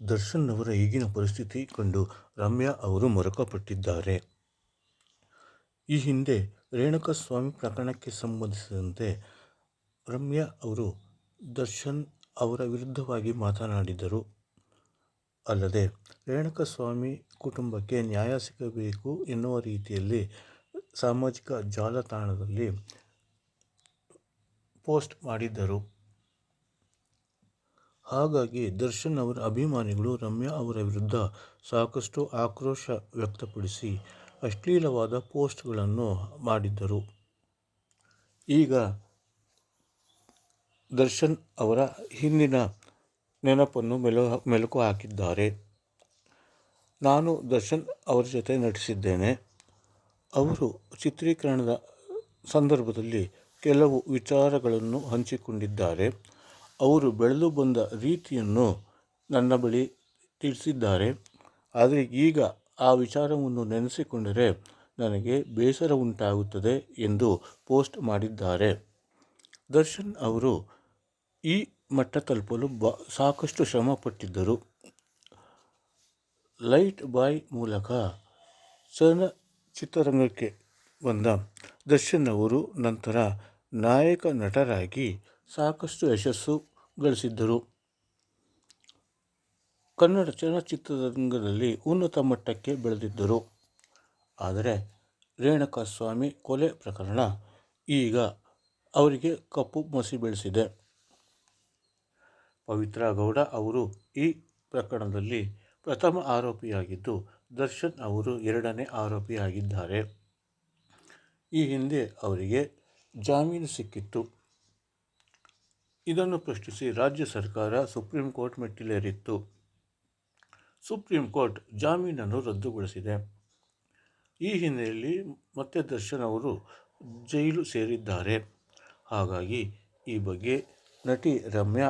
ದರ್ಶನ್ ಅವರ ಈಗಿನ ಪರಿಸ್ಥಿತಿ ಕಂಡು ರಮ್ಯಾ ಅವರು ಮರುಕಪಟ್ಟಿದ್ದಾರೆ. ಈ ಹಿಂದೆ ರೇಣುಕಾಸ್ವಾಮಿ ಪ್ರಕರಣಕ್ಕೆ ಸಂಬಂಧಿಸಿದಂತೆ ರಮ್ಯಾ ಅವರು ದರ್ಶನ್ ಅವರ ವಿರುದ್ಧವಾಗಿ ಮಾತನಾಡಿದರು. ಅಲ್ಲದೆ ರೇಣುಕಾಸ್ವಾಮಿ ಕುಟುಂಬಕ್ಕೆ ನ್ಯಾಯ ಸಿಗಬೇಕು ಎನ್ನುವ ರೀತಿಯಲ್ಲಿ ಸಾಮಾಜಿಕ ಜಾಲತಾಣದಲ್ಲಿ ಪೋಸ್ಟ್ ಮಾಡಿದ್ದರು. ಹಾಗಾಗಿ ದರ್ಶನ್ ಅವರ ಅಭಿಮಾನಿಗಳು ರಮ್ಯಾ ಅವರ ವಿರುದ್ಧ ಸಾಕಷ್ಟು ಆಕ್ರೋಶ ವ್ಯಕ್ತಪಡಿಸಿ ಅಶ್ಲೀಲವಾದ ಪೋಸ್ಟ್ಗಳನ್ನು ಮಾಡಿದ್ದರು. ಈಗ ದರ್ಶನ್ ಅವರ ಹಿಂದಿನ ನೆನಪನ್ನು ಮೆಲುಕು ಹಾಕಿದ್ದಾರೆ. ನಾನು ದರ್ಶನ್ ಅವರ ಜೊತೆ ನಟಿಸಿದ್ದೇನೆ. ಅವರು ಚಿತ್ರೀಕರಣದ ಸಂದರ್ಭದಲ್ಲಿ ಕೆಲವು ವಿಚಾರಗಳನ್ನು ಹಂಚಿಕೊಂಡಿದ್ದಾರೆ. ಅವರು ಬೆಳೆದು ಬಂದ ರೀತಿಯನ್ನು ನನ್ನ ಬಳಿ ತಿಳಿಸಿದ್ದಾರೆ. ಆದರೆ ಈಗ ಆ ವಿಚಾರವನ್ನು ನೆನೆಸಿಕೊಂಡರೆ ನನಗೆ ಬೇಸರ ಉಂಟಾಗುತ್ತದೆ ಎಂದು ಪೋಸ್ಟ್ ಮಾಡಿದ್ದಾರೆ. ದರ್ಶನ್ ಅವರು ಈ ಮಟ್ಟ ತಲುಪಲು ಸಾಕಷ್ಟು ಶ್ರಮ ಪಟ್ಟಿದ್ದರು. ಲೈಟ್ ಬಾಯ್ ಮೂಲಕ ಚಲನಚಿತ್ರರಂಗಕ್ಕೆ ಬಂದ ದರ್ಶನ್ ಅವರು ನಂತರ ನಾಯಕ ನಟರಾಗಿ ಸಾಕಷ್ಟು ಯಶಸ್ಸು ಗಳಿಸಿದ್ದರು. ಕನ್ನಡ ಚಲನಚಿತ್ರರಂಗದಲ್ಲಿ ಉನ್ನತ ಮಟ್ಟಕ್ಕೆ ಬೆಳೆದಿದ್ದರು. ಆದರೆ ರೇಣುಕಾಸ್ವಾಮಿ ಕೊಲೆ ಪ್ರಕರಣ ಈಗ ಅವರಿಗೆ ಕಪ್ಪು ಮಸಿ ಬೀಳಿಸಿದೆ. ಪವಿತ್ರಾ ಗೌಡ ಅವರು ಈ ಪ್ರಕರಣದಲ್ಲಿ ಪ್ರಥಮ ಆರೋಪಿಯಾಗಿದ್ದು, ದರ್ಶನ್ ಅವರು ಎರಡನೇ ಆರೋಪಿಯಾಗಿದ್ದಾರೆ. ಈ ಹಿಂದೆ ಅವರಿಗೆ ಜಾಮೀನು ಸಿಕ್ಕಿತ್ತು. ಇದನ್ನು ಪ್ರಶ್ನಿಸಿ ರಾಜ್ಯ ಸರ್ಕಾರ ಸುಪ್ರೀಂ ಕೋರ್ಟ್ ಮೆಟ್ಟಿಲೇರಿತ್ತು. ಸುಪ್ರೀಂ ಕೋರ್ಟ್ ಜಾಮೀನನ್ನು ರದ್ದುಗೊಳಿಸಿದೆ. ಈ ಹಿನ್ನೆಲೆಯಲ್ಲಿ ಮತ್ತೆ ದರ್ಶನ್ ಅವರು ಜೈಲು ಸೇರಿದ್ದಾರೆ. ಹಾಗಾಗಿ ಈ ಬಗ್ಗೆ ನಟಿ ರಮ್ಯಾ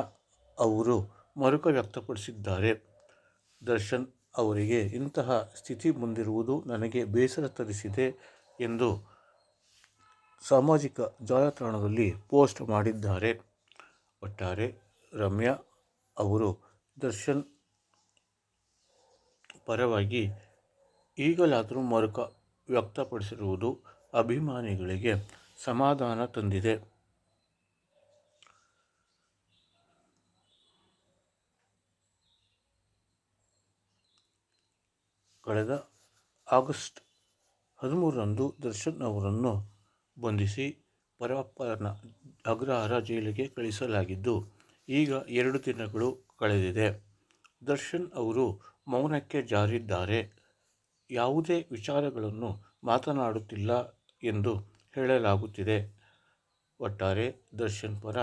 ಅವರು ಮರುಕ ವ್ಯಕ್ತಪಡಿಸಿದ್ದಾರೆ. ದರ್ಶನ್ ಅವರಿಗೆ ಇಂತಹ ಸ್ಥಿತಿ ಬಂದಿರುವುದು ನನಗೆ ಬೇಸರ ತರಿಸಿದೆ ಎಂದು ಸಾಮಾಜಿಕ ಜಾಲತಾಣದಲ್ಲಿ ಪೋಸ್ಟ್ ಮಾಡಿದ್ದಾರೆ. ಒಟ್ಟಾರೆ ರಮ್ಯಾ ಅವರು ದರ್ಶನ್ ಪರವಾಗಿ ಈಗಲಾದರೂ ಮರುಕ ವ್ಯಕ್ತಪಡಿಸಿರುವುದು ಅಭಿಮಾನಿಗಳಿಗೆ ಸಮಾಧಾನ ತಂದಿದೆ. ಕಳೆದ ಆಗಸ್ಟ್ 13ರಂದು ದರ್ಶನ್ ಅವರನ್ನು ಬಂಧಿಸಿ ಪರಪ್ಪನ ಅಗ್ರಹಾರ ಜೈಲಿಗೆ ಕಳುಹಿಸಲಾಗಿದ್ದು, ಈಗ 2 ದಿನಗಳು ಕಳೆದಿದೆ. ದರ್ಶನ್ ಅವರು ಮೌನಕ್ಕೆ ಜಾರಿದ್ದಾರೆ. ಯಾವುದೇ ವಿಚಾರಗಳನ್ನು ಮಾತನಾಡುತ್ತಿಲ್ಲ ಎಂದು ಹೇಳಲಾಗುತ್ತಿದೆ. ಒಟ್ಟಾರೆ ದರ್ಶನ್ ಪರ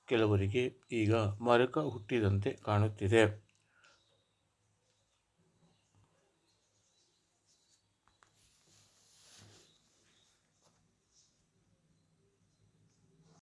ಕೆಲವರಿಗೆ ಈಗ ಮರುಕ ಹುಟ್ಟಿದಂತೆ ಕಾಣುತ್ತಿದೆ.